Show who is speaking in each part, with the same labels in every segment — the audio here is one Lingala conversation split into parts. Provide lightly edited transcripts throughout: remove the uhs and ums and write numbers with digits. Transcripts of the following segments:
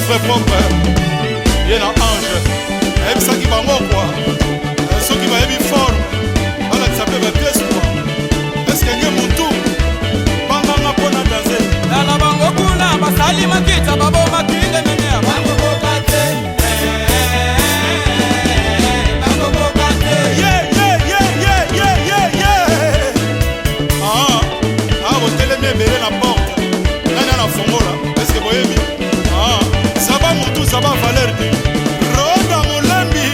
Speaker 1: très propre. Bien en ange. Et ça qui va mort quoi. Ceux qui va aimer fort. Alors que ça peut être pièce quoi. Est-ce qu'il y a mon tour? Banganga pona danser.
Speaker 2: La la bango kuna basali makita babo makinde menea. Bango bokate. Bango bokate.
Speaker 1: Yeah. Vous télémé la porte. Nana la fongola. Est-ce que vous aimez? Ça va mon tout, ça va Valer. Roda Molambi.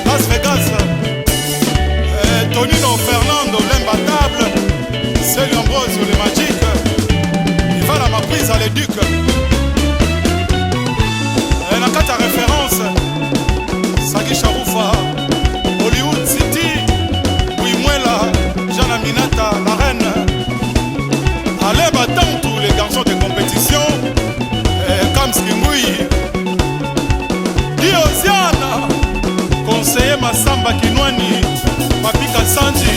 Speaker 1: Las Vegas. Tonino Fernando, l'imbattable. Céline Ambrose, le magique. Il va à ma prise à l'éduc. La carte à référence. Sagi Charoufa. Hollywood City. Ouimouela. Jeanne Aminata, la reine. Allez, battant tous les garçons de compétition. Kamski Moui. Diosiana. Conseiller Massamba Kinwani. Mapika Sanji.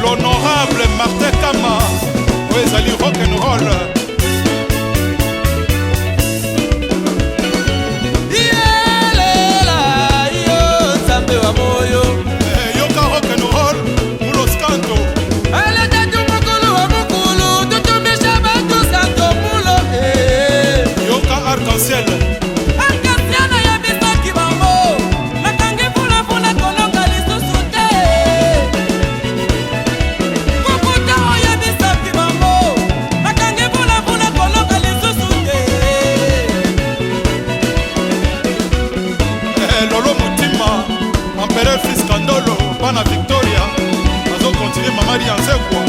Speaker 1: L'honorable Martin Kama. Oezali rock'n'roll. Yoka rock'n'roll. Moulos Kanto. Yoka arc-en-ciel. Lolo Mutima, Empereur Fils Kandolo, Bana Victoria, Azo continue Mamadi Anzekwa.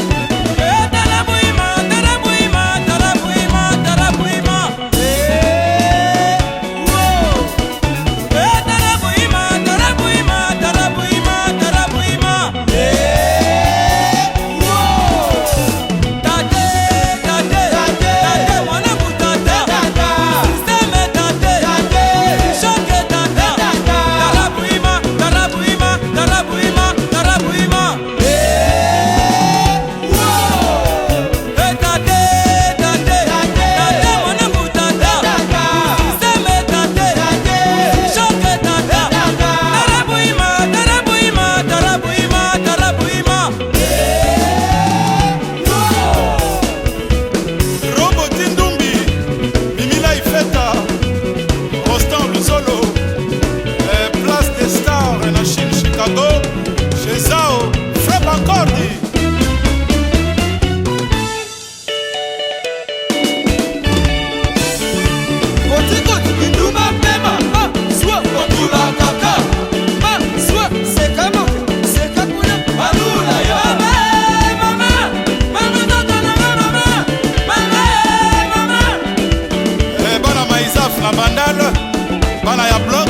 Speaker 1: Bana ya bloc,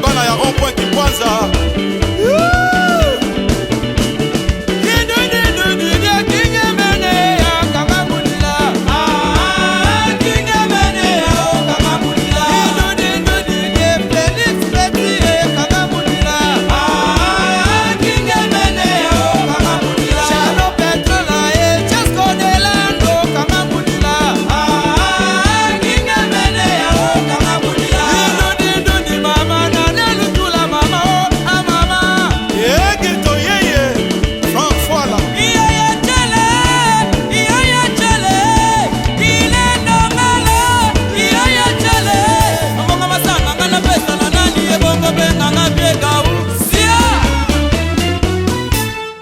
Speaker 1: bana ya rond-point qui poise.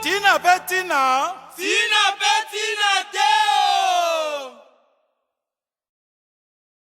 Speaker 2: Tina Bettina